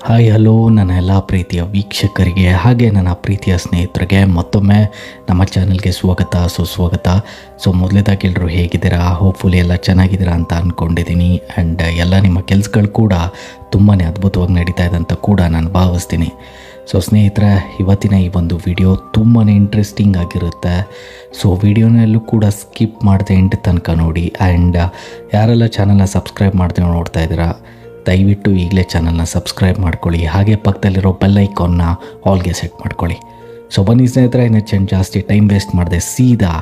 Hi hello ನನ್ನ ಎಲ್ಲ ಪ್ರೀತಿಯ ವೀಕ್ಷಕರಿಗೆ ಹಾಗೆ ನನ್ನ ಪ್ರೀತಿಯ ಸ್ನೇಹಿತರಿಗೆ ಮತ್ತೊಮ್ಮೆ ನಮ್ಮ ಚಾನಲ್ಗೆ ಸ್ವಾಗತ ಸುಸ್ವಾಗತ. ಮೊದಲೇದಾಗಿ ಎಲ್ಲರೂ ಹೇಗಿದ್ದೀರಾ? ಹೋಪ್ಫುಲಿ ಎಲ್ಲ ಚೆನ್ನಾಗಿದ್ದೀರಾ ಅಂತ ಅಂದ್ಕೊಂಡಿದ್ದೀನಿ. ಆ್ಯಂಡ್ ಎಲ್ಲ ನಿಮ್ಮ ಕೆಲಸಗಳು ಕೂಡ ತುಂಬಾ ಅದ್ಭುತವಾಗಿ ನಡೀತಾ ಇದೆ ಅಂತ ಕೂಡ ನಾನು ಭಾವಿಸ್ತೀನಿ. ಸ್ನೇಹಿತರೆ, ಇವತ್ತಿನ ಈ ಒಂದು ವಿಡಿಯೋ ತುಂಬಾ ಇಂಟ್ರೆಸ್ಟಿಂಗ್ ಆಗಿರುತ್ತೆ. ವಿಡಿಯೋನಲ್ಲೂ ಕೂಡ ಸ್ಕಿಪ್ ಮಾಡದೆ ಎಂಟು ತನಕ ನೋಡಿ. ಆ್ಯಂಡ್ ಯಾರೆಲ್ಲ ಚಾನಲ್ನ ಸಬ್ಸ್ಕ್ರೈಬ್ ಮಾಡ್ದೆ ನೋಡ್ತಾ ಇದ್ದೀರಾ, ದಯವಿಟ್ಟು ಈಗಲೇ ಚಾನಲ್ನ ಸಬ್ಸ್ಕ್ರೈಬ್ ಮಾಡ್ಕೊಳ್ಳಿ. ಹಾಗೆ ಪಕ್ಕದಲ್ಲಿರೋ ಬೆಲ್ ಐಕಾನ್ನ ಆಲ್ಗೆ ಸೆಟ್ ಮಾಡ್ಕೊಳ್ಳಿ. ಬನ್ನಿ ಸ್ನೇಹಿತರೆ, ಇನ್ನೂ ಜಾಸ್ತಿ ಟೈಮ್ ವೇಸ್ಟ್ ಮಾಡದೆ ಸೀದಾ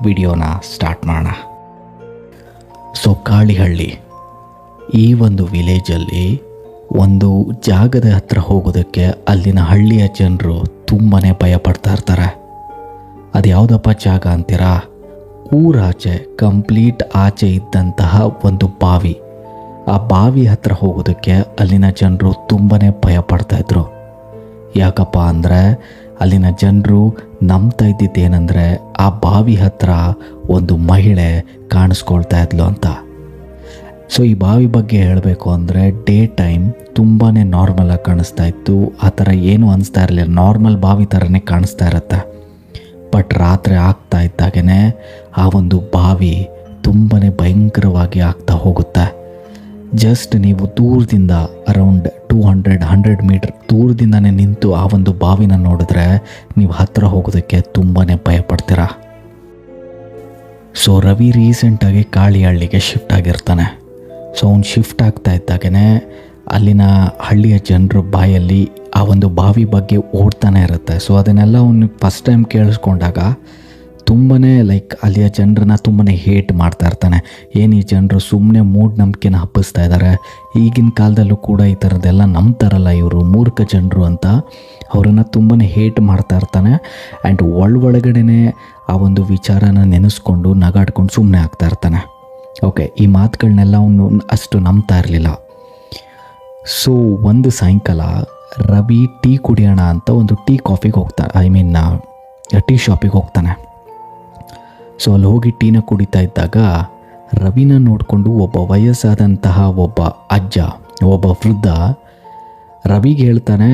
ವಿಡಿಯೋನ ಸ್ಟಾರ್ಟ್ ಮಾಡೋಣ. ಕಾಳಿಹಳ್ಳಿ ಈ ಒಂದು ವಿಲೇಜಲ್ಲಿ ಒಂದು ಜಾಗದ ಹತ್ರ ಹೋಗೋದಕ್ಕೆ ಅಲ್ಲಿನ ಹಳ್ಳಿಯ ಜನರು ತುಂಬಾ ಭಯ ಪಡ್ತಾ ಇರ್ತಾರೆ. ಅದು ಯಾವುದಪ್ಪ ಜಾಗ ಅಂತೀರಾ? ಊರಾಚೆ ಕಂಪ್ಲೀಟ್ ಆಚೆ ಇದ್ದಂತಹ ಒಂದು ಬಾವಿ. ಆ ಬಾವಿ ಹತ್ರ ಹೋಗೋದಕ್ಕೆ ಅಲ್ಲಿನ ಜನರು ತುಂಬಾ ಭಯ ಪಡ್ತಾಯಿದ್ರು. ಯಾಕಪ್ಪ ಅಂದರೆ ಅಲ್ಲಿನ ಜನರು ನಂಬ್ತಾ ಇದ್ದಿದ್ದೇನೆಂದರೆ ಆ ಬಾವಿ ಹತ್ರ ಒಂದು ಮಹಿಳೆ ಕಾಣಿಸ್ಕೊಳ್ತಾ ಇದ್ಲು ಅಂತ. ಈ ಬಾವಿ ಬಗ್ಗೆ ಹೇಳಬೇಕು ಅಂದರೆ ಡೇ ಟೈಮ್ ತುಂಬಾ ನಾರ್ಮಲಾಗಿ ಕಾಣಿಸ್ತಾ ಇತ್ತು. ಆ ಥರ ಏನೂ ಅನಿಸ್ತಾ ಇರಲಿಲ್ಲ, ನಾರ್ಮಲ್ ಬಾವಿ ಥರನೇ ಕಾಣಿಸ್ತಾ ಇರುತ್ತೆ. ಬಟ್ ರಾತ್ರಿ ಆಗ್ತಾ ಇದ್ದಾಗೇ ಆ ಒಂದು ಬಾವಿ ತುಂಬಾ ಭಯಂಕರವಾಗಿ ಆಗ್ತಾ ಹೋಗುತ್ತೆ. ಜಸ್ಟ್ ನೀವು ದೂರದಿಂದ ಅರೌಂಡ್ 200 ಮೀಟರ್ ದೂರದಿಂದನೇ ನಿಂತು ಆ ಒಂದು ಬಾವಿನ ನೋಡಿದ್ರೆ ನೀವು ಹತ್ತಿರ ಹೋಗೋದಕ್ಕೆ ತುಂಬಾ ಭಯ ಪಡ್ತೀರಾ. ರವಿ ರೀಸೆಂಟಾಗಿ ಕಾಳಿಹಳ್ಳಿಗೆ ಶಿಫ್ಟ್ ಆಗಿರ್ತಾನೆ. ಅವ್ನು ಶಿಫ್ಟ್ ಆಗ್ತಾ ಇದ್ದಾಗೇ ಅಲ್ಲಿನ ಹಳ್ಳಿಯ ಜನರ ಬಾಯಲ್ಲಿ ಆ ಒಂದು ಬಾವಿ ಬಗ್ಗೆ ಓಡ್ತಾನೆ ಇರುತ್ತೆ. ಅದನ್ನೆಲ್ಲ ಅವನು ಫಸ್ಟ್ ಟೈಮ್ ಕೇಳಿಸ್ಕೊಂಡಾಗ ತುಂಬಾ ಅಲ್ಲಿಯ ಜನರನ್ನ ತುಂಬಾ ಹೇಟ್ ಮಾಡ್ತಾ ಇರ್ತಾನೆ. ಏನು ಈ ಜನರು ಸುಮ್ಮನೆ ಮೂಢನಂಬಿಕೆನ ಹಬ್ಬಿಸ್ತಾ ಇದ್ದಾರೆ, ಈಗಿನ ಕಾಲದಲ್ಲೂ ಕೂಡ ಈ ಥರದ್ದೆಲ್ಲ ನಂಬ್ತಾರಲ್ಲ ಇವರು ಮೂರ್ಖ ಜನರು ಅಂತ ಅವರನ್ನು ತುಂಬಾ ಹೇಟ್ ಮಾಡ್ತಾ ಇರ್ತಾನೆ. ಆ್ಯಂಡ್ ಒಳಗಡೆನೇ ಆ ಒಂದು ವಿಚಾರನ ನೆನೆಸ್ಕೊಂಡು ನಗಾಡ್ಕೊಂಡು ಸುಮ್ಮನೆ ಆಗ್ತಾ ಇರ್ತಾನೆ. ಓಕೆ, ಈ ಮಾತುಗಳನ್ನೆಲ್ಲ ಅವನು ಅಷ್ಟು ನಂಬ್ತಾ ಇರಲಿಲ್ಲ. ಒಂದು ಸಾಯಂಕಾಲ ರವಿ ಟೀ ಕುಡಿಯೋಣ ಅಂತ ಒಂದು ಕಾಫಿಗೆ ಹೋಗ್ತಾನೆ, ಟೀ ಶಾಪಿಗೆ ಹೋಗ್ತಾನೆ. ಅಲ್ಲಿ ಹೋಗಿ ಟೀನ ಕುಡಿತಾ ಇದ್ದಾಗ ರವಿನ ನೋಡಿಕೊಂಡು ಒಬ್ಬ ವಯಸ್ಸಾದಂತಹ ಒಬ್ಬ ಅಜ್ಜ, ಒಬ್ಬ ವೃದ್ಧ ರವಿಗೆ ಹೇಳ್ತಾನೆ,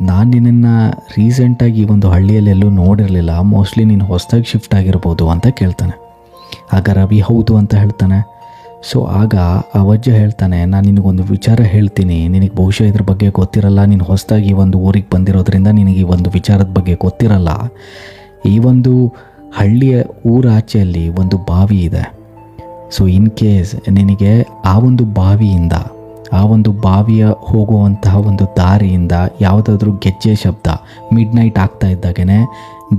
ನಾನು ನಿನ್ನನ್ನು ರೀಸೆಂಟಾಗಿ ಈ ಒಂದು ಹಳ್ಳಿಯಲ್ಲೆಲ್ಲೂ ನೋಡಿರಲಿಲ್ಲ, ಮೋಸ್ಟ್ಲಿ ನೀನು ಹೊಸದಾಗಿ ಶಿಫ್ಟ್ ಆಗಿರ್ಬೋದು ಅಂತ ಕೇಳ್ತಾನೆ. ಆಗ ರವಿ ಹೌದು ಅಂತ ಹೇಳ್ತಾನೆ. ಆಗ ಆ ಅಜ್ಜ ಹೇಳ್ತಾನೆ, ನಾನು ನಿನಗೊಂದು ವಿಚಾರ ಹೇಳ್ತೀನಿ, ನಿನಗೆ ಬಹುಶಃ ಇದ್ರ ಬಗ್ಗೆ ಗೊತ್ತಿರಲ್ಲ, ನೀನು ಹೊಸದಾಗಿ ಈ ಒಂದು ಊರಿಗೆ ಬಂದಿರೋದ್ರಿಂದ ನಿನಗೆ ಈ ಒಂದು ವಿಚಾರದ ಬಗ್ಗೆ ಗೊತ್ತಿರಲ್ಲ. ಈ ಒಂದು ಹಳ್ಳಿಯ ಊರಾಚೆಯಲ್ಲಿ ಒಂದು ಬಾವಿ ಇದೆ. ಇನ್ ಕೇಸ್ ನಿನಗೆ ಆ ಒಂದು ಬಾವಿಯಿಂದ, ಆ ಒಂದು ಬಾವಿಯ ಹೋಗುವಂತಹ ಒಂದು ದಾರಿಯಿಂದ ಯಾವುದಾದ್ರೂ ಗೆಜ್ಜೆ ಶಬ್ದ ಮಿಡ್ ನೈಟ್ ಆಗ್ತಾ ಇದ್ದಾಗೇ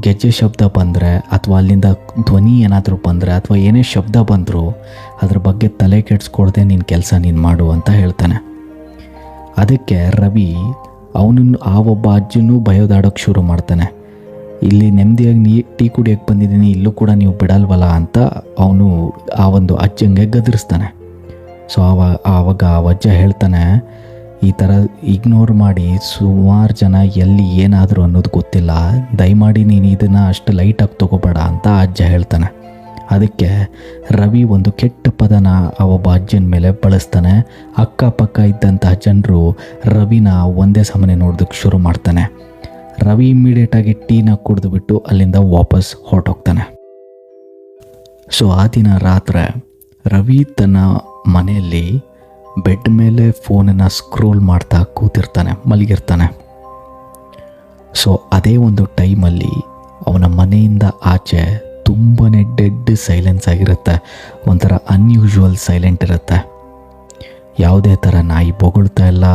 ಗೆಜ್ಜೆ ಶಬ್ದ ಬಂದರೆ ಅಥವಾ ಅಲ್ಲಿಂದ ಧ್ವನಿ ಏನಾದರೂ ಬಂದರೆ ಅಥವಾ ಏನೇ ಶಬ್ದ ಬಂದರೂ ಅದ್ರ ಬಗ್ಗೆ ತಲೆ ಕೆಡಿಸ್ಕೊಳ್ದೆ ನಿನ್ನ ಕೆಲಸ ನೀನು ಮಾಡು ಅಂತ ಹೇಳ್ತಾನೆ. ಅದಕ್ಕೆ ರವಿ ಅವನನ್ನು ಆ ಒಬ್ಬ ಅಜ್ಜನೂ ಬಯೋದಾಡೋಕ್ಕೆ ಶುರು ಮಾಡ್ತಾನೆ. ಇಲ್ಲಿ ನೆಮ್ಮದಿಯಾಗಿ ಟೀ ಕುಡಿಯೋಕ್ಕೆ ಬಂದಿದ್ದೀನಿ, ಇಲ್ಲೂ ಕೂಡ ನೀವು ಬಿಡಲ್ವಲ್ಲ ಅಂತ ಅವನು ಆ ಒಂದು ಅಜ್ಜಂಗೆ ಗದರಿಸ್ತಾನೆ. ಆವಾಗ ಆ ಅಜ್ಜ ಹೇಳ್ತಾನೆ, ಈ ಥರ ಇಗ್ನೋರ್ ಮಾಡಿ ಸುಮಾರು ಜನ ಎಲ್ಲಿ ಏನಾದರೂ ಅನ್ನೋದು ಗೊತ್ತಿಲ್ಲ, ದಯಮಾಡಿ ನೀನು ಇದನ್ನು ಅಷ್ಟು ಲೈಟಾಗಿ ತೊಗೋಬೇಡ ಅಂತ ಅಜ್ಜ ಹೇಳ್ತಾನೆ. ಅದಕ್ಕೆ ರವಿ ಒಂದು ಕೆಟ್ಟ ಪದನ ಆ ಒಬ್ಬ ಅಜ್ಜನ ಮೇಲೆ ಬಳಸ್ತಾನೆ. ಅಕ್ಕಪಕ್ಕ ಇದ್ದಂತಹ ಜನರು ರವಿನ ಒಂದೇ ಸಮನೆ ನೋಡೋದಕ್ಕೆ ಶುರು ಮಾಡ್ತಾನೆ. ರವಿ ಇಮ್ಮಿಡಿಯೇಟಾಗಿ ಟೀನ ಕುಡಿದುಬಿಟ್ಟು ಅಲ್ಲಿಂದ ವಾಪಸ್ ಹೊರಟೋಗ್ತಾನೆ. ಆ ದಿನ ರಾತ್ರಿ ರವಿ ತನ್ನ ಮನೆಯಲ್ಲಿ ಬೆಡ್ ಮೇಲೆ ಫೋನನ್ನು ಸ್ಕ್ರೋಲ್ ಮಾಡ್ತಾ ಕೂತಿರ್ತಾನೆ, ಮಲಗಿರ್ತಾನೆ. ಅದೇ ಒಂದು ಟೈಮಲ್ಲಿ ಅವನ ಮನೆಯಿಂದ ಆಚೆ ತುಂಬಾ ಡೆಡ್ ಸೈಲೆನ್ಸ್ ಆಗಿರುತ್ತೆ. ಒಂಥರ ಅನ್ಯೂಶುವಲ್ ಸೈಲೆಂಟ್ ಇರುತ್ತೆ. ಯಾವುದೇ ಥರ ನಾಯಿ ಬೊಗಳ್ತಾ ಇಲ್ಲ,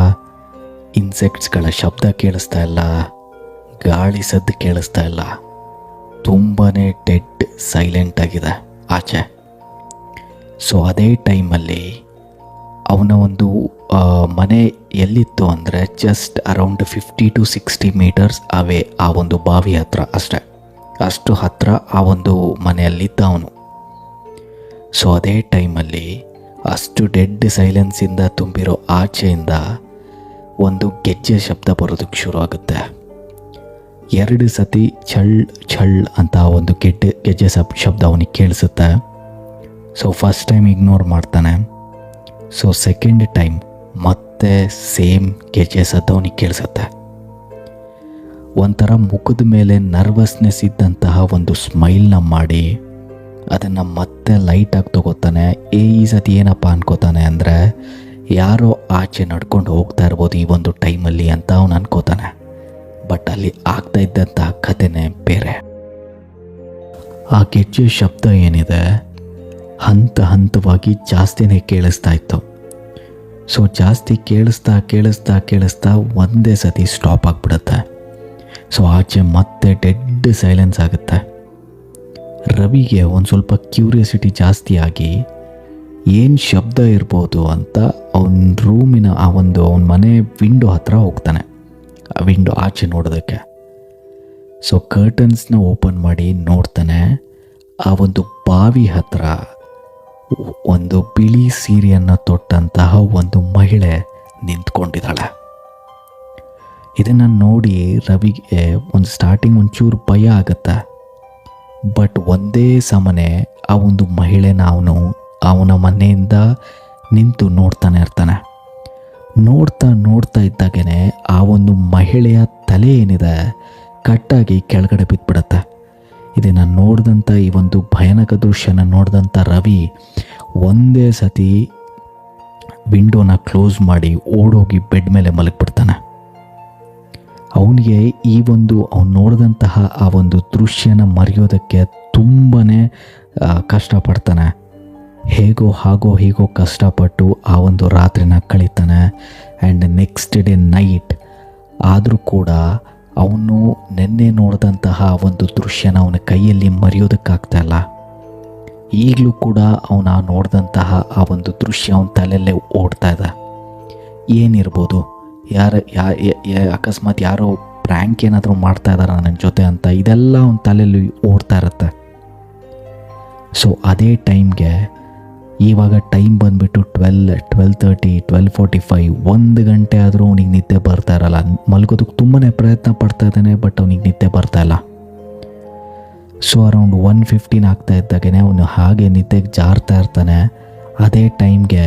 ಇನ್ಸೆಕ್ಟ್ಸ್ಗಳ ಶಬ್ದ ಕೇಳಿಸ್ತಾ ಇಲ್ಲ, ಗಾಳಿ ಸದ್ದು ಕೇಳಿಸ್ತಾ ಇಲ್ಲ, ತುಂಬಾ ಡೆಡ್ ಸೈಲೆಂಟ್ ಆಗಿದೆ ಆಚೆ. ಅದೇ ಟೈಮಲ್ಲಿ ಅವನ ಒಂದು ಮನೆ ಎಲ್ಲಿತ್ತು ಅಂದರೆ ಜಸ್ಟ್ ಅರೌಂಡ್ 50 to 60 ಮೀಟರ್ಸ್ ಅವೇ ಆ ಒಂದು ಬಾವಿ ಹತ್ರ, ಅಷ್ಟು ಹತ್ರ ಆ ಒಂದು ಮನೆಯಲ್ಲಿದ್ದ ಅವನು. ಅದೇ ಟೈಮಲ್ಲಿ ಅಷ್ಟು ಡೆಡ್ ಸೈಲೆನ್ಸಿಂದ ತುಂಬಿರೋ ಆಚೆಯಿಂದ ಒಂದು ಗೆಜ್ಜೆ ಶಬ್ದ ಬರೋದಕ್ಕೆ ಶುರು ಆಗುತ್ತೆ. 2 ಸತಿ ಛಳ್ ಅಂತ ಒಂದು ಗೆಜ್ಜೆ ಶಬ್ದ ಅವನಿಗೆ ಕೇಳಿಸುತ್ತೆ. ಫಸ್ಟ್ ಟೈಮ್ ಇಗ್ನೋರ್ ಮಾಡ್ತಾನೆ. ಸೆಕೆಂಡ್ ಟೈಮ್ ಮತ್ತೆ ಮತ್ತೆ ಸೇಮ್ ಗೆಜ್ಜೆ ಸದ್ದು ಅವನಿಗೆ ಕೇಳಿಸುತ್ತೆ. ಒಂಥರ ಮುಖದ ಮೇಲೆ ನರ್ವಸ್ನೆಸ್ ಇದ್ದಂತಹ ಒಂದು ಸ್ಮೈಲ್ನ ಮಾಡಿ ಅದನ್ನು ಮತ್ತೆ ಲೈಟಾಗಿ ತಗೋತಾನೆ. ಈ ಸತಿ ಏನಪ್ಪ ಅನ್ಕೋತಾನೆ ಅಂದರೆ ಯಾರೋ ಆಚೆ ನಡ್ಕೊಂಡು ಹೋಗ್ತಾ ಇರ್ಬೋದು ಈ ಒಂದು ಟೈಮಲ್ಲಿ ಅಂತ ಅವನು ಅನ್ಕೋತಾನೆ. ಬಟ್ ಅಲ್ಲಿ ಆಗ್ತಾ ಇದ್ದಂತಹ ಕಥೆನೇ ಬೇರೆ. ಆ ಗೆಜ್ಜೆ ಶಬ್ದ ಏನಿದೆ ಹಂತ ಹಂತವಾಗಿ ಜಾಸ್ತಿನೇ ಕೇಳಿಸ್ತಾ ಇತ್ತು. ಸೊ ಜಾಸ್ತಿ ಕೇಳಿಸ್ತಾ ಕೇಳಿಸ್ತಾ ಕೇಳಿಸ್ತಾ ಒಂದೇ ಸತಿ ಸ್ಟಾಪ್ ಆಗಿಬಿಡುತ್ತೆ. ಸೊ ಆಚೆ ಮತ್ತೆ ಡೆಡ್ ಸೈಲೆನ್ಸ್ ಆಗುತ್ತೆ. ರವಿಗೆ ಒಂದು ಸ್ವಲ್ಪ ಕ್ಯೂರಿಯಾಸಿಟಿ ಜಾಸ್ತಿ ಆಗಿ ಏನು ಶಬ್ದ ಇರ್ಬೋದು ಅಂತ ಅವನ ರೂಮಿನ ಅವನ ಮನೆ ವಿಂಡೋ ಹತ್ರ ಹೋಗ್ತಾನೆ, ಆ ವಿಂಡೋ ಆಚೆ ನೋಡೋದಕ್ಕೆ. ಸೊ ಕರ್ಟನ್ಸ್ನ ಓಪನ್ ಮಾಡಿ ನೋಡ್ತಾನೆ, ಆ ಒಂದು ಬಾವಿ ಹತ್ರ ಒಂದು ಬಿಳಿ ಸೀರೆಯನ್ನು ತೊಟ್ಟಂತಹ ಒಂದು ಮಹಿಳೆ ನಿಂತ್ಕೊಂಡಿದ್ದಾಳೆ. ಇದನ್ನು ನೋಡಿ ರವಿಗೆ ಸ್ಟಾರ್ಟಿಂಗ್ ಒಂಚೂರು ಭಯ ಆಗುತ್ತೆ. ಬಟ್ ಒಂದೇ ಸಮನೆ ಆ ಒಂದು ಮಹಿಳೆನ ಅವನ ಮನೆಯಿಂದ ನಿಂತು ನೋಡ್ತಾನೆ ಇರ್ತಾನೆ. ನೋಡ್ತಾ ಇದ್ದಾಗೇ ಆ ಒಂದು ಮಹಿಳೆಯ ತಲೆ ಏನಿದೆ ಕಟ್ಟಾಗಿ ಕೆಳಗಡೆ ಬಿದ್ದುಬಿಡುತ್ತೆ. ಇದನ್ನು ನೋಡಿದಂಥ ಈ ಒಂದು ಭಯಾನಕ ದೃಶ್ಯನ ನೋಡಿದಂಥ ರವಿ ಒಂದೇ ಸತಿ ವಿಂಡೋನ ಕ್ಲೋಸ್ ಮಾಡಿ ಓಡೋಗಿ ಬೆಡ್ ಮೇಲೆ ಮಲಗಿಬಿಡ್ತಾನೆ. ಅವನಿಗೆ ಅವ್ನು ನೋಡಿದಂತಹ ಆ ಒಂದು ದೃಶ್ಯನ ಮರೆಯೋದಕ್ಕೆ ತುಂಬಾ ಕಷ್ಟಪಡ್ತಾನೆ. ಹೀಗೋ ಕಷ್ಟಪಟ್ಟು ಆ ಒಂದು ರಾತ್ರಿನ ಕಳೀತಾನೆ. ಆ್ಯಂಡ್ ನೆಕ್ಸ್ಟ್ ಡೇ ನೈಟ್ ಆದರೂ ಕೂಡ ಅವನು ನಿನ್ನೆ ನೋಡಿದಂತಹ ಒಂದು ದೃಶ್ಯನ ಅವನ ಕೈಯಲ್ಲಿ ಮರೆಯೋದಕ್ಕಾಗ್ತಾಯಿಲ್ಲ. ಈಗಲೂ ಕೂಡ ಅವನ ನೋಡಿದಂತಹ ಆ ಒಂದು ದೃಶ್ಯ ಅವನ ತಲೆಯಲ್ಲೇ ಓಡ್ತಾ ಇದೆ. ಏನಿರ್ಬೋದು, ಅಕಸ್ಮಾತ್ ಯಾರೋ ಪ್ರ್ಯಾಂಕ್ ಏನಾದರೂ ಮಾಡ್ತಾ ಇದ್ದಾರೆ ನನ್ನ ಜೊತೆ ಅಂತ ಇದೆಲ್ಲ ಅವನ ತಲೆಯಲ್ಲಿ ಓಡ್ತಾ ಇರುತ್ತೆ. ಸೊ ಅದೇ ಟೈಮ್ಗೆ ಇವಾಗ ಟೈಮ್ ಬಂದುಬಿಟ್ಟು 12:30, 12:45, 1 ಗಂಟೆ ಆದರೂ ಅವನಿಗೆ ನಿದ್ದೆ ಬರ್ತಾ ಇರಲ್ಲ. ಮಲ್ಗೋದಕ್ಕೆ ತುಂಬಾ ಪ್ರಯತ್ನ ಪಡ್ತಾ ಇದ್ದಾನೆ, ಬಟ್ ಅವನಿಗೆ ನಿದ್ದೆ ಬರ್ತಾ ಇಲ್ಲ. ಸೊ ಅರೌಂಡ್ 1:15 ಆಗ್ತಾ ಇದ್ದಾಗೇ ಅವನು ಹಾಗೆ ನಿದ್ದೆಗೆ ಜಾರ್ತಾ ಇರ್ತಾನೆ. ಅದೇ ಟೈಮ್ಗೆ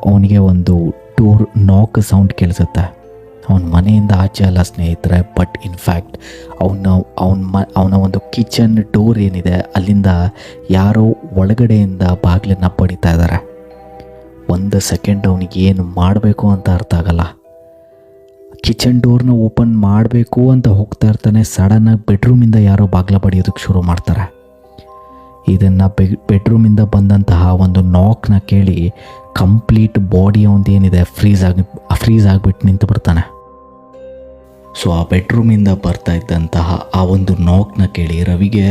ಅವನಿಗೆ ಒಂದು ಡೋರ್ ನಾಕ್ ಸೌಂಡ್ ಕೇಳಿಸುತ್ತೆ. ಅವನ ಮನೆಯಿಂದ ಆಚೆ ಅಲ್ಲ ಸ್ನೇಹಿತರೆ, ಬಟ್ ಇನ್ಫ್ಯಾಕ್ಟ್ ಅವನ ಒಂದು ಕಿಚನ್ ಡೋರ್ ಏನಿದೆ ಅಲ್ಲಿಂದ ಯಾರೋ ಒಳಗಡೆಯಿಂದ ಬಾಗಿಲನ್ನು ಬಡಿತಾ ಇದ್ದಾರೆ. 1 ಸೆಕೆಂಡ್ ಅವನಿಗೆ ಏನು ಮಾಡಬೇಕು ಅಂತ ಅರ್ಥ ಆಗಲ್ಲ. ಕಿಚನ್ ಡೋರ್ನ ಓಪನ್ ಮಾಡಬೇಕು ಅಂತ ಹೋಗ್ತಾ ಇರ್ತಾನೆ. ಸಡನ್ನಾಗಿ ಬೆಡ್ರೂಮಿಂದ ಯಾರೋ ಬಾಗಿಲ ಬಡಿಯೋದಕ್ಕೆ ಶುರು ಮಾಡ್ತಾರೆ. ಇದನ್ನು ಬೆಡ್ರೂಮಿಂದ ಬಂದಂತಹ ಒಂದು ನಾಕ್ನ ಕೇಳಿ ಕಂಪ್ಲೀಟ್ ಬಾಡಿ ಅವನದೇನಿದೆ ಫ್ರೀಸ್ ಆಗಿಬಿಟ್ಟು ನಿಂತು ಬಿಡ್ತಾನೆ. ಸೊ ಆ ಬೆಡ್ರೂಮಿಂದ ಬರ್ತಾ ಇದ್ದಂತಹ ಆ ಒಂದು ನಾಕ್ನ ಕೇಳಿ ರವಿಗೆ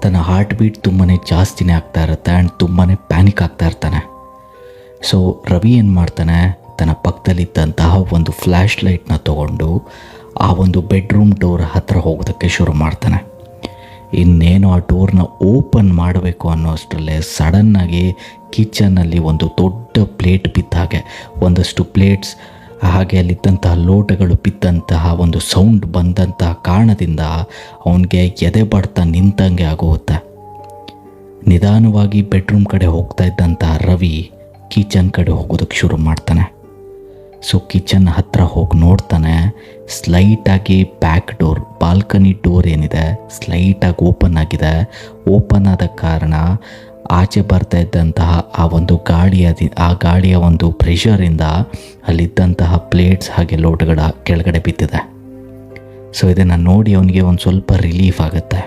ತನ್ನ ಹಾರ್ಟ್ ಬೀಟ್ ತುಂಬಾ ಜಾಸ್ತಿನೇ ಆಗ್ತಾ ಇರುತ್ತೆ ಆ್ಯಂಡ್ ತುಂಬಾ ಪ್ಯಾನಿಕ್ ಆಗ್ತಾ ಇರ್ತಾನೆ. ಸೊ ರವಿ ಏನು ಮಾಡ್ತಾನೆ, ತನ್ನ ಪಕ್ಕದಲ್ಲಿದ್ದಂತಹ ಒಂದು ಫ್ಲ್ಯಾಶ್ ಲೈಟ್ನ ತೊಗೊಂಡು ಆ ಒಂದು ಬೆಡ್ರೂಮ್ ಡೋರ್ ಹತ್ತಿರ ಹೋಗೋದಕ್ಕೆ ಶುರು ಮಾಡ್ತಾನೆ. ಇನ್ನೇನು ಆ ಡೋರ್ನ ಓಪನ್ ಮಾಡಬೇಕು ಅನ್ನೋ ಅಷ್ಟರಲ್ಲೇ ಸಡನ್ನಾಗಿ ಕಿಚನ್ನಲ್ಲಿ ಒಂದು ದೊಡ್ಡ ಪ್ಲೇಟ್ ಬಿದ್ದ ಹಾಗೆ ಒಂದಷ್ಟು ಪ್ಲೇಟ್ಸ್ ಹಾಗೆ ಅಲ್ಲಿದ್ದಂತಹ ಲೋಟಗಳು ಬಿದ್ದಂತಹ ಒಂದು ಸೌಂಡ್ ಬಂದಂತಹ ಕಾರಣದಿಂದ ಅವನಿಗೆ ಎದೆ ಬಡ್ತಾ ನಿಂತಂಗೆ ಆಗೋಗುತ್ತೆ. ನಿಧಾನವಾಗಿ ಬೆಡ್ರೂಮ್ ಕಡೆ ಹೋಗ್ತಾ ಇದ್ದಂತಹ ರವಿ ಕಿಚನ್ ಕಡೆ ಹೋಗೋದಕ್ಕೆ ಶುರು ಮಾಡ್ತಾನೆ. ಸೊ ಕಿಚನ್ ಹತ್ತಿರ ಹೋಗಿ ನೋಡ್ತಾನೆ, ಸ್ಲೈಟಾಗಿ ಬ್ಯಾಕ್ ಡೋರ್ ಬಾಲ್ಕನಿ ಡೋರ್ ಏನಿದೆ ಸ್ಲೈಟಾಗಿ ಓಪನ್ ಆಗಿದೆ. ಓಪನ್ ಆದ ಕಾರಣ ಆಚೆ ಬರ್ತಾ ಇದ್ದಂತಹ ಆ ಒಂದು ಗಾಳಿಯ ಒಂದು ಪ್ರೆಷರಿಂದ ಅಲ್ಲಿದ್ದಂತಹ ಪ್ಲೇಟ್ಸ್ ಹಾಗೆ ಲೋಟಗಳ ಕೆಳಗಡೆ ಬಿದ್ದಿದೆ. ಸೊ ಇದನ್ನು ನೋಡಿ ಅವನಿಗೆ ಒಂದು ಸ್ವಲ್ಪ ರಿಲೀಫ್ ಆಗುತ್ತೆ,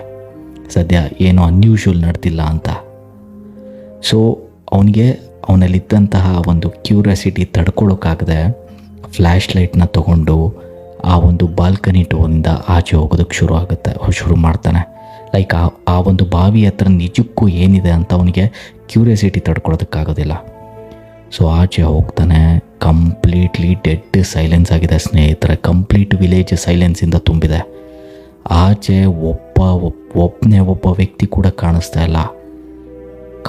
ಸದ್ಯ ಏನೋ ಅನ್ಯೂಶುವಲ್ ನಡೆದಿಲ್ಲ ಅಂತ. ಸೊ ಅವನಲ್ಲಿದ್ದಂತಹ ಒಂದು ಕ್ಯೂರಿಯಾಸಿಟಿ ತಡ್ಕೊಳ್ಳೋಕ್ಕಾಗದೆ ಫ್ಲ್ಯಾಶ್ ಲೈಟ್ನ ತೊಗೊಂಡು ಆ ಒಂದು ಬಾಲ್ಕನಿ ಡೋರಿಂದ ಆಚೆ ಹೋಗೋದಕ್ಕೆ ಶುರು ಮಾಡ್ತಾನೆ. ಲೈಕ್ ಆ ಒಂದು ಬಾವಿ ಹತ್ರ ನಿಜಕ್ಕೂ ಏನಿದೆ ಅಂತ ಅವನಿಗೆ ಕ್ಯೂರಿಯಾಸಿಟಿ ತಡ್ಕೊಳ್ಳೋದಕ್ಕಾಗೋದಿಲ್ಲ. ಸೊ ಆಚೆ ಹೋಗ್ತಾನೆ. ಕಂಪ್ಲೀಟ್ಲಿ ಡೆಡ್ ಸೈಲೆನ್ಸ್ ಆಗಿದೆ ಸ್ನೇಹಿತರೆ. ಕಂಪ್ಲೀಟ್ ವಿಲೇಜ್ ಸೈಲೆನ್ಸಿಂದ ತುಂಬಿದೆ. ಆಚೆ ಒಬ್ಬ ವ್ಯಕ್ತಿ ಕೂಡ ಕಾಣಿಸ್ತಾ ಇಲ್ಲ.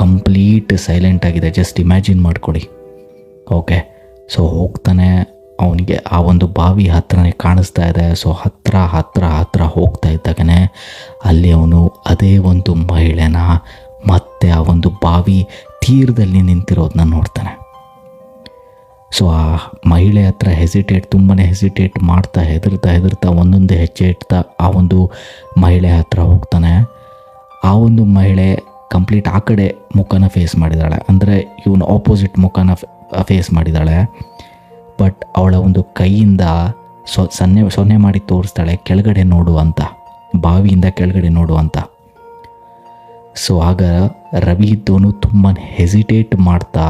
ಕಂಪ್ಲೀಟ್ ಸೈಲೆಂಟ್ ಆಗಿದೆ. ಜಸ್ಟ್ ಇಮ್ಯಾಜಿನ್ ಮಾಡ್ಕೊಳ್ಳಿ. ಓಕೆ, ಸೊ ಹೋಗ್ತಾನೆ. ಅವನಿಗೆ ಆ ಒಂದು ಬಾವಿ ಹತ್ರನೇ ಕಾಣಿಸ್ತಾ ಇದೆ. ಸೊ ಹತ್ರ ಹೋಗ್ತಾ ಇದ್ದಾಗನೇ ಅಲ್ಲಿ ಅವನು ಅದೇ ಒಂದು ಮಹಿಳೆನ ಮತ್ತೆ ಆ ಒಂದು ಬಾವಿ ತೀರದಲ್ಲಿ ನಿಂತಿರೋದನ್ನ ನೋಡ್ತಾನೆ. ಸೊ ಆ ಮಹಿಳೆ ಹತ್ರ ತುಂಬಾ ಹೆಸಿಟೇಟ್ ಮಾಡ್ತಾ ಹೆದರ್ತಾ ಒಂದೊಂದೇ ಹೆಜ್ಜೆ ಇಡ್ತಾ ಆ ಒಂದು ಮಹಿಳೆ ಹತ್ರ ಹೋಗ್ತಾನೆ. ಆ ಒಂದು ಮಹಿಳೆ ಕಂಪ್ಲೀಟ್ ಆ ಕಡೆ ಮುಖನ ಫೇಸ್ ಮಾಡಿದ್ದಾಳೆ, ಅಂದರೆ ಇವನು ಆಪೋಸಿಟ್ ಮುಖನ ಫೇಸ್ ಮಾಡಿದ್ದಾಳೆ. ಬಟ್ ಅವಳ ಒಂದು ಕೈಯಿಂದ ಸೊನ್ನೆ ಮಾಡಿ ತೋರಿಸ್ತಾಳೆ ಕೆಳಗಡೆ ನೋಡು ಅಂತ, ಬಾವಿಯಿಂದ ಕೆಳಗಡೆ ನೋಡು ಅಂತ. ಸೊ ಆಗ ರವಿ ಇದ್ದವನು ತುಂಬ ಹೆಸಿಟೇಟ್ ಮಾಡ್ತಾ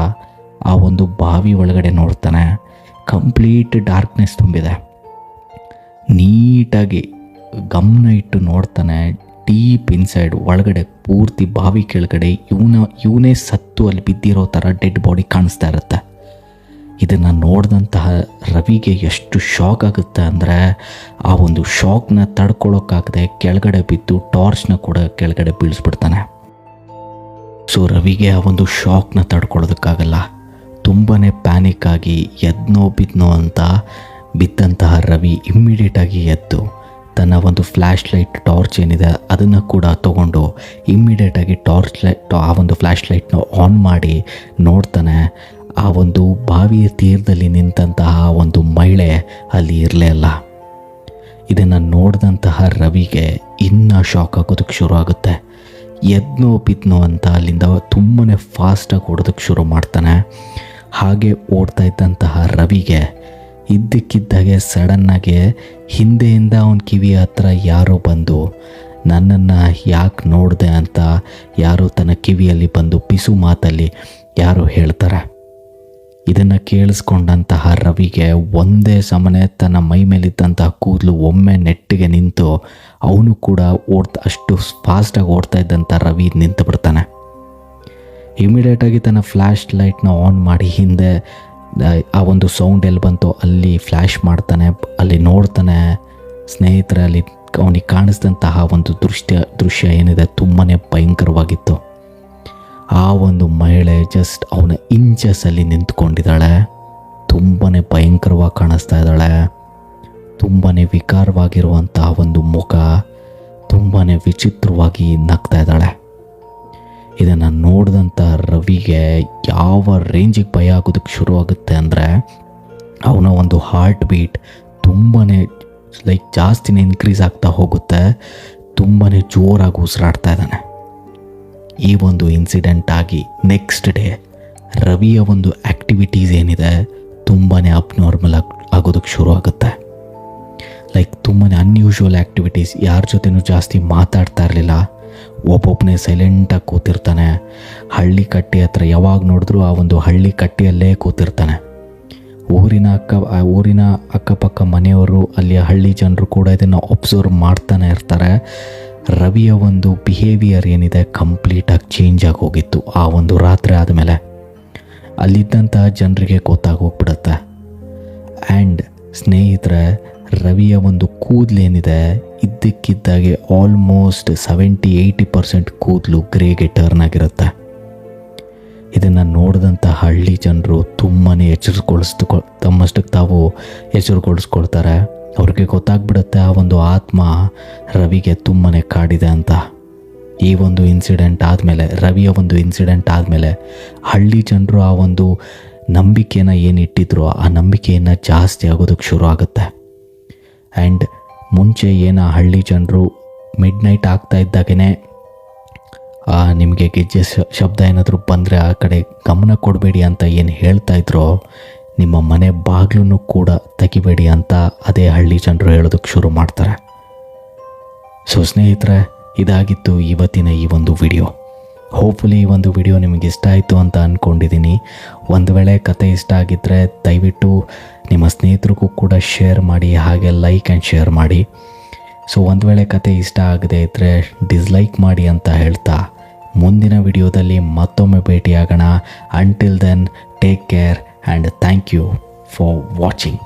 ಆ ಒಂದು ಬಾವಿ ಒಳಗಡೆ ನೋಡ್ತಾನೆ. ಕಂಪ್ಲೀಟ್ ಡಾರ್ಕ್ನೆಸ್ ತುಂಬಿದೆ. ನೀಟಾಗಿ ಗಮನ ಇಟ್ಟು ನೋಡ್ತಾನೆ. ಡೀಪ್ ಇನ್ಸೈಡ್ ಒಳಗಡೆ ಪೂರ್ತಿ ಬಾವಿ ಕೆಳಗಡೆ ಇವನೇ ಸತ್ತು ಅಲ್ಲಿ ಬಿದ್ದಿರೋ ಥರ ಡೆಡ್ ಬಾಡಿ ಕಾಣಿಸ್ತಾ ಇರುತ್ತೆ. ಇದನ್ನು ನೋಡಿದಂತಹ ರವಿಗೆ ಎಷ್ಟು ಶಾಕ್ ಆಗುತ್ತೆ ಅಂದರೆ ಆ ಒಂದು ಶಾಕ್ನ ತಡ್ಕೊಳ್ಳೋಕ್ಕಾಗದೆ ಕೆಳಗಡೆ ಬಿದ್ದು ಟಾರ್ಚ್ನ ಕೂಡ ಕೆಳಗಡೆ ಬೀಳಿಸ್ಬಿಡ್ತಾನೆ. ಸೊ ರವಿಗೆ ಆ ಒಂದು ಶಾಕ್ನ ತಡ್ಕೊಳ್ಳೋದಕ್ಕಾಗಲ್ಲ. ತುಂಬಾ ಪ್ಯಾನಿಕ್ ಆಗಿ ಬಿದ್ನೋ ಅಂತ ಬಿದ್ದಂತಹ ರವಿ ಇಮ್ಮಿಡಿಯೇಟಾಗಿ ಎದ್ದು ತನ್ನ ಒಂದು ಫ್ಲ್ಯಾಶ್ ಲೈಟ್ ಟಾರ್ಚ್ ಏನಿದೆ ಅದನ್ನು ಕೂಡ ತಗೊಂಡು ಇಮ್ಮಿಡಿಯೇಟಾಗಿ ಆ ಒಂದು ಫ್ಲ್ಯಾಶ್ ಲೈಟ್ನ ಆನ್ ಮಾಡಿ ನೋಡ್ತಾನೆ. ಆ ಒಂದು ಬಾವಿಯ ತೀರದಲ್ಲಿ ನಿಂತಹ ಒಂದು ಮಹಿಳೆ ಅಲ್ಲಿ ಇರಲೇ ಇಲ್ಲ. ಇದನ್ನು ನೋಡಿದಂತಹ ರವಿಗೆ ಇನ್ನೂ ಶಾಕ್ ಆಗೋದಕ್ಕೆ ಶುರು ಆಗುತ್ತೆ. ಬಿದ್ನೋ ಅಂತ ಅಲ್ಲಿಂದ ತುಂಬಾ ಫಾಸ್ಟಾಗಿ ಓಡೋದಕ್ಕೆ ಶುರು ಮಾಡ್ತಾನೆ. ಹಾಗೆ ಓಡ್ತಾ ಇದ್ದಂತಹ ರವಿಗೆ ಇದ್ದಕ್ಕಿದ್ದಾಗೆ ಸಡನ್ನಾಗಿ ಹಿಂದೆಯಿಂದ ಅವನ ಕಿವಿಯ ಹತ್ರ ಯಾರೋ ಬಂದು ನನ್ನನ್ನು ಯಾಕೆ ನೋಡಿದೆ ಅಂತ ಯಾರೋ ತನ್ನ ಕಿವಿಯಲ್ಲಿ ಬಂದು ಪಿಸು ಮಾತಲ್ಲಿ ಯಾರೋ ಹೇಳ್ತಾರೆ. ಇದನ್ನು ಕೇಳಿಸ್ಕೊಂಡಂತಹ ರವಿಗೆ ಒಂದೇ ಸಮನೆ ತನ್ನ ಮೈ ಮೇಲಿದ್ದಂತಹ ಕೂದಲು ಒಮ್ಮೆ ನೆಟ್ಟಿಗೆ ನಿಂತು ಅವನು ಕೂಡ ಅಷ್ಟು ಫಾಸ್ಟಾಗಿ ಓಡ್ತಾ ಇದ್ದಂಥ ರವಿ ನಿಂತು ಬಿಡ್ತಾನೆ. ಇಮಿಡಿಯೇಟಾಗಿ ತನ್ನ ಫ್ಲ್ಯಾಶ್ ಲೈಟ್ನ ಆನ್ ಮಾಡಿ ಹಿಂದೆ ಆ ಒಂದು ಸೌಂಡ್ ಎಲ್ಲಿ ಬಂತು ಅಲ್ಲಿ ಫ್ಲ್ಯಾಶ್ ಮಾಡ್ತಾನೆ. ಅಲ್ಲಿ ನೋಡ್ತಾನೆ ಸ್ನೇಹಿತರಲ್ಲಿ ಅವನಿಗೆ ಕಾಣಿಸಿದಂತಹ ಒಂದು ದೃಶ್ಯ ಏನಿದೆ ತುಂಬಾ ಭಯಂಕರವಾಗಿತ್ತು. ಆ ಒಂದು ಮಹಿಳೆ ಜಸ್ಟ್ ಅವನ ಇಂಚಸಲ್ಲಿ ನಿಂತ್ಕೊಂಡಿದ್ದಾಳೆ. ತುಂಬಾ ಭಯಂಕರವಾಗಿ ಕಾಣಿಸ್ತಾ ಇದ್ದಾಳೆ. ತುಂಬಾ ವಿಕಾರವಾಗಿರುವಂತಹ ಒಂದು ಮುಖ, ತುಂಬಾ ವಿಚಿತ್ರವಾಗಿ ನಗ್ತಾ ಇದ್ದಾಳೆ. ಇದನ್ನು ನೋಡಿದಂಥ ರವಿಗೆ ಯಾವ ರೇಂಜಿಗೆ ಭಯ ಆಗೋದಕ್ಕೆ ಶುರು ಆಗುತ್ತೆ ಅಂದರೆ ಅವನ ಒಂದು ಹಾರ್ಟ್ ಬೀಟ್ ತುಂಬಾ ಜಾಸ್ತಿನೇ ಇನ್ಕ್ರೀಸ್ ಆಗ್ತಾ ಹೋಗುತ್ತೆ. ತುಂಬಾ ಜೋರಾಗಿ ಉಸಿರಾಡ್ತಾ ಇದ್ದಾನೆ. ಈ ಒಂದು ಇನ್ಸಿಡೆಂಟ್ ಆಗಿ ನೆಕ್ಸ್ಟ್ ಡೇ ರವಿಯ ಒಂದು ಆ್ಯಕ್ಟಿವಿಟೀಸ್ ಏನಿದೆ ತುಂಬಾ ಅಬ್ನಾರ್ಮಲ್ ಆಗೋದಕ್ಕೆ ಶುರು ಆಗುತ್ತೆ. ತುಂಬಾ ಅನ್ಯೂಶುವಲ್ ಆ್ಯಕ್ಟಿವಿಟೀಸ್. ಯಾರ ಜೊತೆನೂ ಜಾಸ್ತಿ ಮಾತಾಡ್ತಾ ಇರಲಿಲ್ಲ. ಒಬ್ಬೊಬ್ಬನೇ ಸೈಲೆಂಟಾಗಿ ಕೂತಿರ್ತಾನೆ. ಹಳ್ಳಿ ಕಟ್ಟಿ ಹತ್ರ ಯಾವಾಗ ನೋಡಿದ್ರೂ ಆ ಒಂದು ಹಳ್ಳಿ ಕಟ್ಟಿಯಲ್ಲೇ ಕೂತಿರ್ತಾನೆ. ಊರಿನ ಅಕ್ಕಪಕ್ಕ ಮನೆಯವರು, ಅಲ್ಲಿಯ ಹಳ್ಳಿ ಜನರು ಕೂಡ ಇದನ್ನು ಒಬ್ಸರ್ವ್ ಮಾಡ್ತಾನೆ ಇರ್ತಾರೆ. ರವಿಯ ಒಂದು ಬಿಹೇವಿಯರ್ ಏನಿದೆ ಕಂಪ್ಲೀಟಾಗಿ ಚೇಂಜ್ ಆಗಿ ಹೋಗಿತ್ತು. ಆ ಒಂದು ರಾತ್ರಿ ಆದಮೇಲೆ ಅಲ್ಲಿದ್ದಂತಹ ಜನರಿಗೆ ಗೊತ್ತಾಗೋಗ್ಬಿಡುತ್ತೆ. ಆ್ಯಂಡ್ ಸ್ನೇಹಿತರೆ, ರವಿಯ ಒಂದು ಕೂದಲೇನಿದೆ ಇದ್ದಕ್ಕಿದ್ದಾಗೆ ಆಲ್ಮೋಸ್ಟ್ 70-80% ಕೂದಲು ಗ್ರೇಗೆ ಟರ್ನ್ ಆಗಿರುತ್ತೆ. ಇದನ್ನು ನೋಡಿದಂಥ ಹಳ್ಳಿ ಜನರು ತುಂಬಾ ತಮ್ಮಷ್ಟಕ್ಕೆ ತಾವು ಎಚ್ಚರಗೊಳಿಸ್ಕೊಳ್ತಾರೆ. ಅವ್ರಿಗೆ ಗೊತ್ತಾಗ್ಬಿಡುತ್ತೆ ಆ ಒಂದು ಆತ್ಮ ರವಿಗೆ ತುಂಬಾ ಕಾಡಿದೆ ಅಂತ. ಈ ಒಂದು ಇನ್ಸಿಡೆಂಟ್ ಆದಮೇಲೆ, ರವಿಯ ಒಂದು ಇನ್ಸಿಡೆಂಟ್ ಆದಮೇಲೆ ಹಳ್ಳಿ ಜನರು ಆ ಒಂದು ನಂಬಿಕೆಯನ್ನು ಏನಿಟ್ಟಿದ್ರು ಆ ನಂಬಿಕೆಯನ್ನು ಜಾಸ್ತಿ ಆಗೋದಕ್ಕೆ ಶುರು ಆಗುತ್ತೆ. ಆ್ಯಂಡ್ ಮುಂಚೆ ಹಳ್ಳಿ ಜನರು ಮಿಡ್ ನೈಟ್ ಆಗ್ತಾ ಇದ್ದಾಗೇ ನಿಮಗೆ ಗೆಜ್ಜೆ ಶಬ್ದ ಏನಾದರೂ ಬಂದರೆ ಆ ಕಡೆ ಗಮನ ಕೊಡಬೇಡಿ ಅಂತ ಏನು ಹೇಳ್ತಾ ಇದ್ರೋ, ನಿಮ್ಮ ಮನೆ ಬಾಗಿಲನ್ನು ಕೂಡ ತೆಗಿಬೇಡಿ ಅಂತ ಅದೇ ಹಳ್ಳಿ ಜನರು ಹೇಳೋದಕ್ಕೆ ಶುರು ಮಾಡ್ತಾರೆ. ಸೊ ಸ್ನೇಹಿತರೆ, ಇದಾಗಿತ್ತು ಇವತ್ತಿನ ಈ ಒಂದು ವಿಡಿಯೋ. ಹೋಪ್ಫುಲಿ ಈ ಒಂದು ವಿಡಿಯೋ ನಿಮಗೆ ಇಷ್ಟ ಆಯಿತು ಅಂತ ಅಂದ್ಕೊಂಡಿದ್ದೀನಿ. ಒಂದು ವೇಳೆ ಕತೆ ಇಷ್ಟ ಆಗಿದ್ದರೆ ದಯವಿಟ್ಟು ನಿಮ್ಮ ಸ್ನೇಹಿತರಿಗೂ ಕೂಡ ಶೇರ್ ಮಾಡಿ, ಹಾಗೆ ಲೈಕ್ ಆ್ಯಂಡ್ ಶೇರ್ ಮಾಡಿ. ಸೊ ಒಂದು ವೇಳೆ ಕತೆ ಇಷ್ಟ ಆಗದೆ ಇದ್ದರೆ ಡಿಸ್ಲೈಕ್ ಮಾಡಿ ಅಂತ ಹೇಳ್ತಾ ಮುಂದಿನ ವಿಡಿಯೋದಲ್ಲಿ ಮತ್ತೊಮ್ಮೆ ಭೇಟಿಯಾಗೋಣ. Until then, take care and thank you for watching.